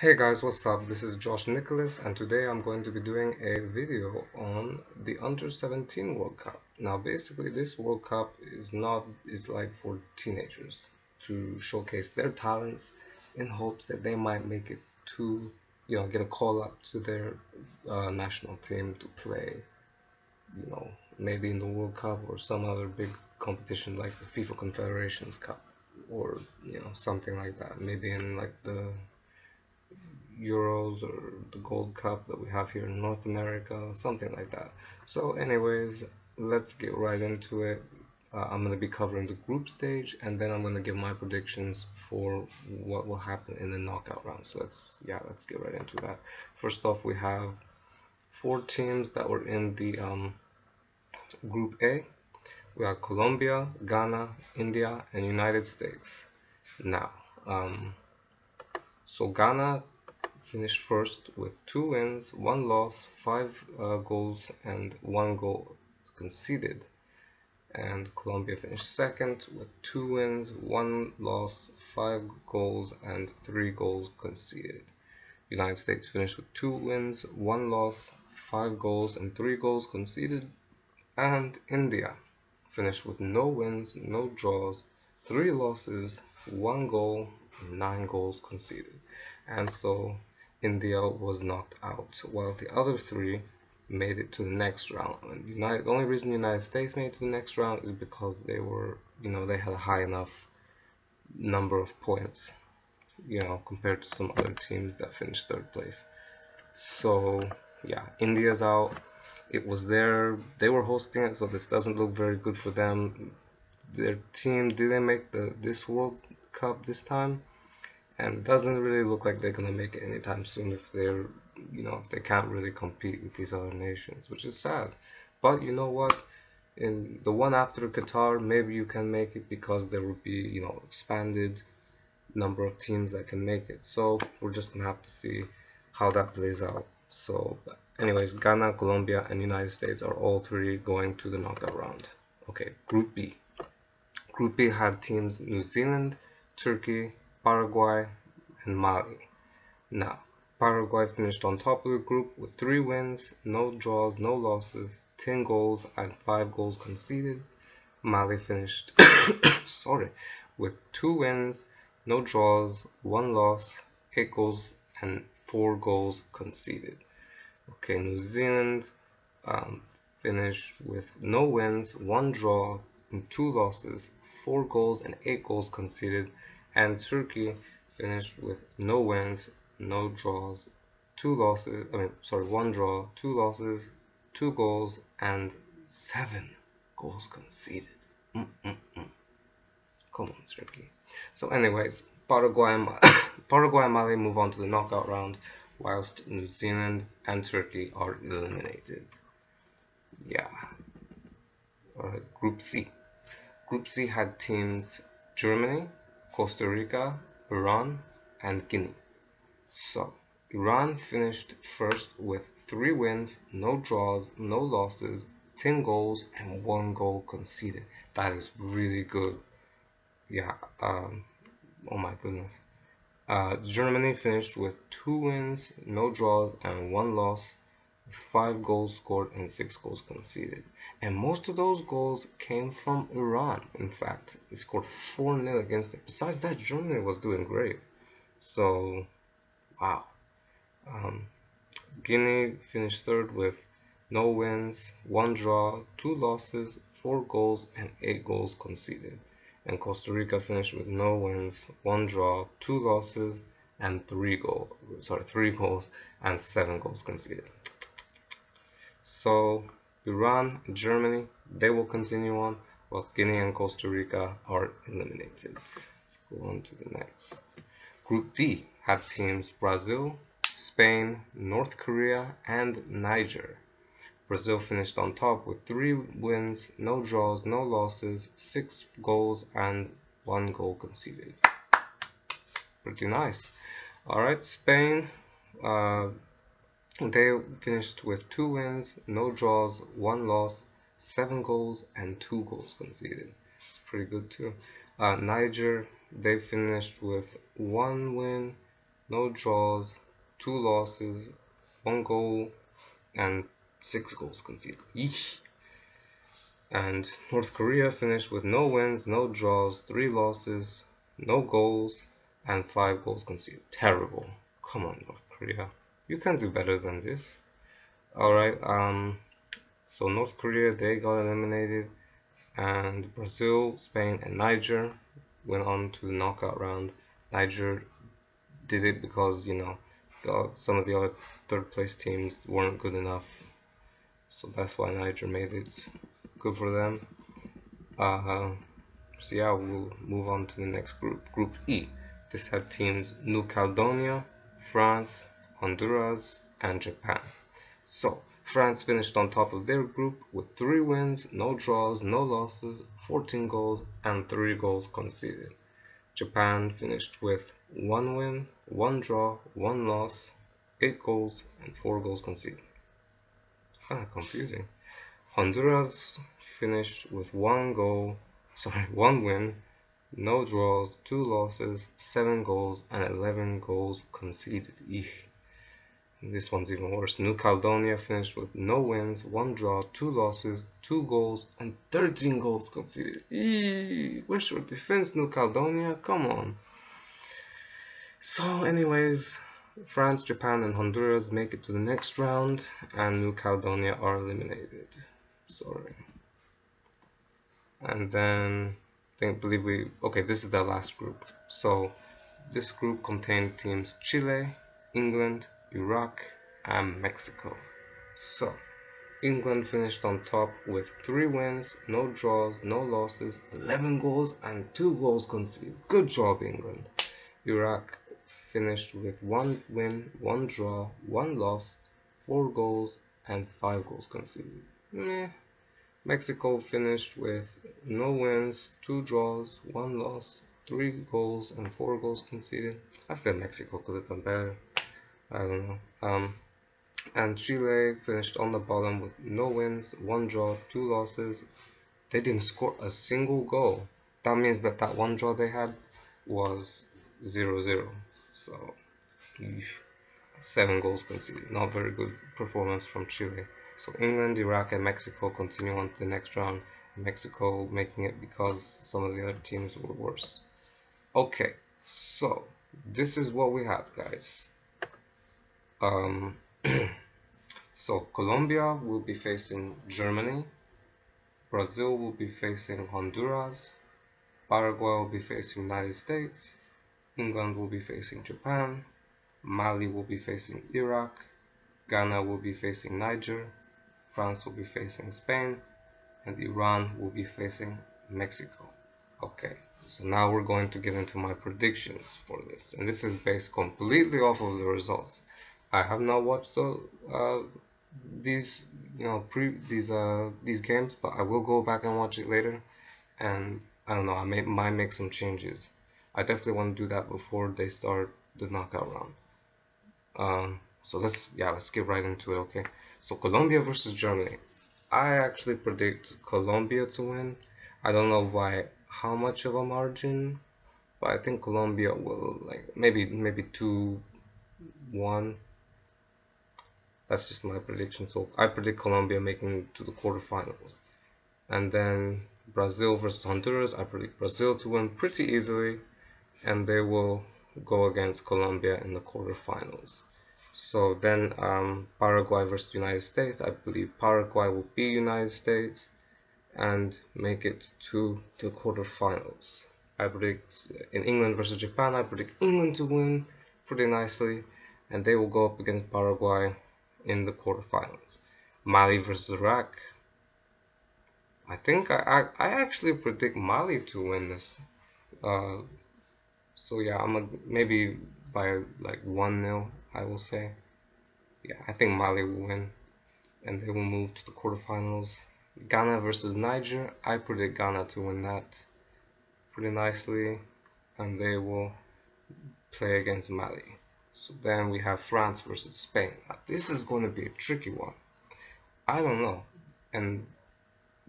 Hey guys, what's up? This is Josh Nicholas, and today I'm going to be doing a video on the Under 17 World Cup. Now, basically, this World Cup is like for teenagers to showcase their talents in hopes that they might make it to, get a call up to their national team to play, maybe in the World Cup or some other big competition like the FIFA Confederations Cup or, something like that. Maybe in like the Euros or the Gold Cup that we have here in North America, something like that. So, anyways, let's get right into it. I'm going to be covering the group stage and then I'm going to give my predictions for what will happen in the knockout round. So, let's get right into that. First off, we have four teams that were in the Group A. We have Colombia, Ghana, India, and United States. Now, so Ghana finished first with 2 wins, 1 loss, 5 goals, and 1 goal conceded. And Colombia finished second with 2 wins, 1 loss, 5 goals, and 3 goals conceded. United States finished with 2 wins, 1 loss, 5 goals, and 3 goals conceded. And India finished with no wins, no draws, 3 losses, 1 goal, and 9 goals conceded. And so India was knocked out, while the other three made it to the next round. And the only reason the United States made it to the next round is because they had a high enough number of points, compared to some other teams that finished third place. So yeah, India's out. They were hosting it, so this doesn't look very good for them. Their team didn't make this World Cup this time, and doesn't really look like they're gonna make it anytime soon if they can't really compete with these other nations, which is sad. But you know what? In the one after Qatar, maybe you can make it because there will be, expanded number of teams that can make it. So we're just gonna have to see how that plays out. So, anyways, Ghana, Colombia, and United States are all three going to the knockout round. Okay, Group B. Group B had teams New Zealand, Turkey, Paraguay, and Mali. Now, Paraguay finished on top of the group with 3 wins, no draws, no losses, 10 goals, and 5 goals conceded. Mali finished sorry, with 2 wins, no draws, 1 loss, 8 goals, and 4 goals conceded. Okay, New Zealand um, finished with no wins, 1 draw, and 2 losses, 4 goals, and 8 goals conceded. And Turkey finished with no wins, no draws, 2 losses. 1 draw, 2 losses, 2 goals, and 7 goals conceded. Come on, Turkey. So, anyways, Paraguay and Mali move on to the knockout round, whilst New Zealand and Turkey are eliminated. Yeah. Alright, Group C. Group C had teams Germany, Costa Rica, Iran, and Guinea. So, Iran finished first with 3 wins, no draws, no losses, 10 goals, and 1 goal conceded. That is really good. Yeah, oh my goodness. Germany finished with 2 wins, no draws, and 1 loss, 5 goals scored and 6 goals conceded. And most of those goals came from Iran. In fact, they scored 4-0 against it. Besides that, Germany was doing great. So, wow. Guinea finished third with no wins, 1 draw, 2 losses, 4 goals, and 8 goals conceded. And Costa Rica finished with no wins, 1 draw, 2 losses, and 3 goals and 7 goals conceded. So Iran and Germany, they will continue on, whilst Guinea and Costa Rica are eliminated. Let's go on to the next. Group D had teams Brazil, Spain, North Korea, and Niger. Brazil finished on top with 3 wins, no draws, no losses, 6 goals, and 1 goal conceded. Pretty nice. Alright, Spain, they finished with 2 wins, no draws, 1 loss, 7 goals, and 2 goals conceded. It's pretty good too. Niger, they finished with 1 win, no draws, 2 losses, 1 goal, and 6 goals conceded. Yeesh. And North Korea finished with no wins, no draws, 3 losses, no goals, and 5 goals conceded. Terrible. Come on, North Korea. You can do better than this. Alright, so North Korea, they got eliminated, and Brazil, Spain, and Niger went on to the knockout round. Niger did it because, some of the other third place teams weren't good enough, so that's why Niger made it. Good for them. So yeah, we'll move on to the next group, Group E. This had teams New Caledonia, France, Honduras, and Japan. So France finished on top of their group with 3 wins, no draws, no losses, 14 goals, and 3 goals conceded. Japan finished with 1 win, 1 draw, 1 loss, 8 goals, and 4 goals conceded. Kinda confusing. Honduras finished with 1 win, no draws, 2 losses, 7 goals, and 11 goals conceded. Eek. This one's even worse. New Caledonia finished with no wins, 1 draw, 2 losses, 2 goals, and 13 goals conceded. Eee, where's your defense, New Caledonia? Come on. So anyways, France, Japan, and Honduras make it to the next round, and New Caledonia are eliminated. Sorry. And then okay, this is the last group. So this group contained teams Chile, England, Iraq, and Mexico. So England finished on top with 3 wins, no draws, no losses, 11 goals, and 2 goals conceded. Good job, England. Iraq finished with 1 win, 1 draw, 1 loss, 4 goals, and 5 goals conceded. Meh. Mexico finished with no wins, 2 draws, 1 loss, 3 goals, and 4 goals conceded. I feel Mexico could have done better. I don't know. And Chile finished on the bottom with no wins, 1 draw, 2 losses. They didn't score a single goal. That means that 1 draw they had was 0-0. So, 7 goals conceded. Not very good performance from Chile. So England, Iraq, and Mexico continue on to the next round. Mexico making it because some of the other teams were worse. Okay, so this is what we have, guys. So Colombia will be facing Germany, Brazil will be facing Honduras, Paraguay will be facing United States, England will be facing Japan, Mali will be facing Iraq, Ghana will be facing Niger, France will be facing Spain, and Iran will be facing Mexico. Okay, so now we're going to get into my predictions for this, and this is based completely off of the results. I have not watched these games, but I will go back and watch it later, and I don't know, I might make some changes. I definitely want to do that before they start the knockout round. So let's get right into it. Okay, so Colombia versus Germany. I actually predict Colombia to win. I don't know by how much of a margin, but I think Colombia will, like, maybe 2-1. That's just my prediction. So I predict Colombia making it to the quarterfinals. And then Brazil versus Honduras, I predict Brazil to win pretty easily, and they will go against Colombia in the quarterfinals. So then Paraguay versus United States, I believe Paraguay will beat United States and make it to the quarterfinals. I predict in England versus Japan, I predict England to win pretty nicely, and they will go up against Paraguay in the quarterfinals. Mali versus Iraq, I think I actually predict Mali to win this. So yeah, maybe by like 1-0, I will say. Yeah, I think Mali will win, and they will move to the quarterfinals. Ghana versus Niger, I predict Ghana to win that pretty nicely, and they will play against Mali. So then we have France versus Spain. Now, this is going to be a tricky one. I don't know,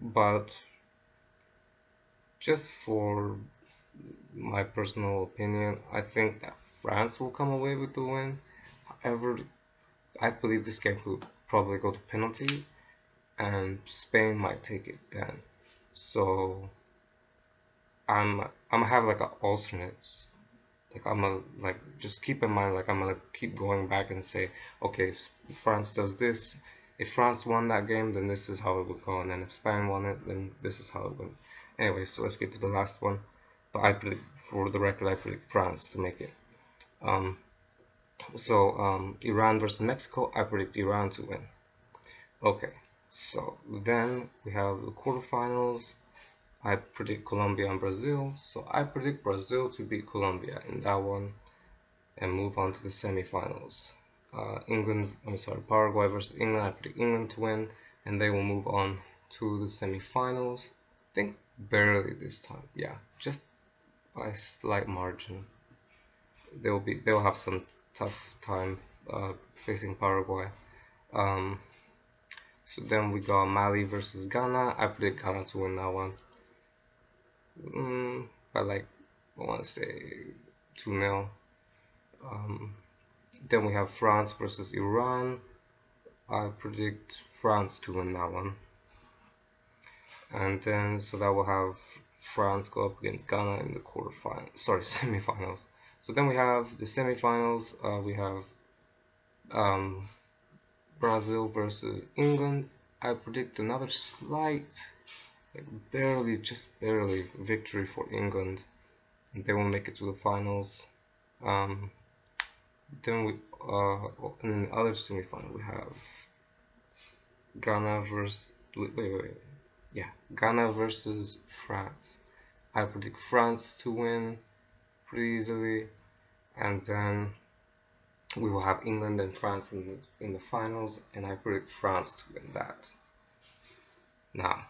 but just for my personal opinion, I think that France will come away with the win. However, I believe this game could probably go to penalties, and Spain might take it then. So I'm gonna have like an alternates. Like I'm gonna like just keep in mind, like I'm gonna keep going back and say, okay, if France does this, if France won that game, then this is how it would go, and then if Spain won it, then this is how it went. Anyway, so let's get to the last one. But I predict, for the record, I predict France to make it. Um, Iran versus Mexico, I predict Iran to win. Okay, so then we have the quarterfinals. I predict Colombia and Brazil, so I predict Brazil to beat Colombia in that one and move on to the semifinals. Paraguay versus England. I predict England to win, and they will move on to the semifinals. I think barely this time, yeah, just by a slight margin. They'll have some tough time facing Paraguay. Um, so then we got Mali versus Ghana. I predict Ghana to win that one. By like I want to say 2-0. Then we have France versus Iran. I predict France to win that one. And then so that will have France go up against Ghana in the semifinals. So then we have the semifinals. We have Brazil versus England. I predict another slight, like barely, just barely victory for England, and they will make it to the finals. Then in the other semifinal we have Ghana versus Ghana versus France. I predict France to win pretty easily, and then we will have England and France in the finals, and I predict France to win that. Now,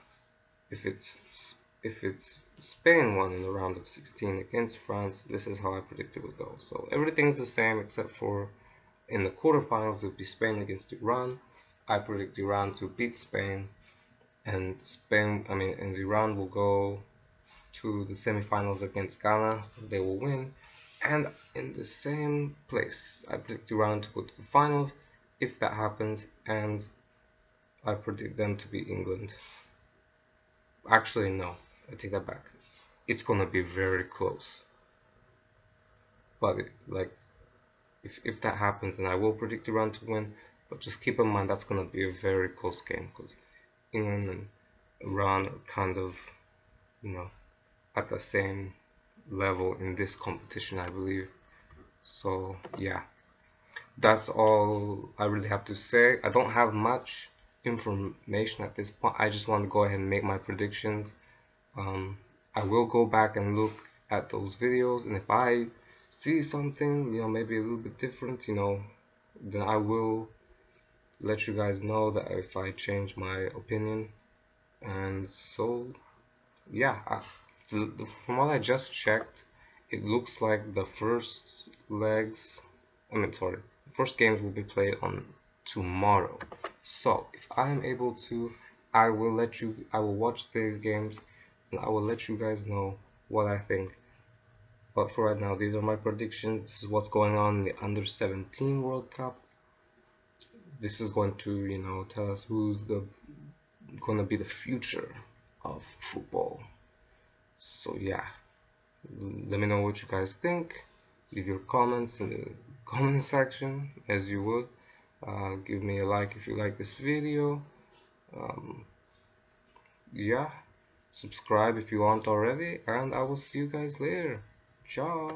if it's Spain won in the round of 16 against France, this is how I predict it will go. So everything's the same except for in the quarterfinals it will be Spain against Iran. I predict Iran to beat Spain, and Iran will go to the semifinals against Ghana. They will win, and in the same place, I predict Iran to go to the finals if that happens, and I predict them to beat England. Actually, no, I take that back. It's gonna be very close. But if that happens, then I will predict Iran to win. But just keep in mind that's gonna be a very close game because England and Iran are kind of, at the same level in this competition, I believe. So yeah, that's all I really have to say. I don't have much information at this point. I just want to go ahead and make my predictions. I will go back and look at those videos, and if I see something, maybe a little bit different, then I will let you guys know that if I change my opinion. And so yeah, from what I just checked, it looks like the first games will be played on tomorrow. So if I am able to, I will watch these games and I will let you guys know what I think. But for right now, these are my predictions. This is what's going on in the under 17 World Cup. This is going to, tell us who's going to be the future of football. So yeah, let me know what you guys think. Leave your comments in the comment section as you would. Give me a like if you like this video. Yeah, subscribe if you aren't already, and I will see you guys later. Ciao.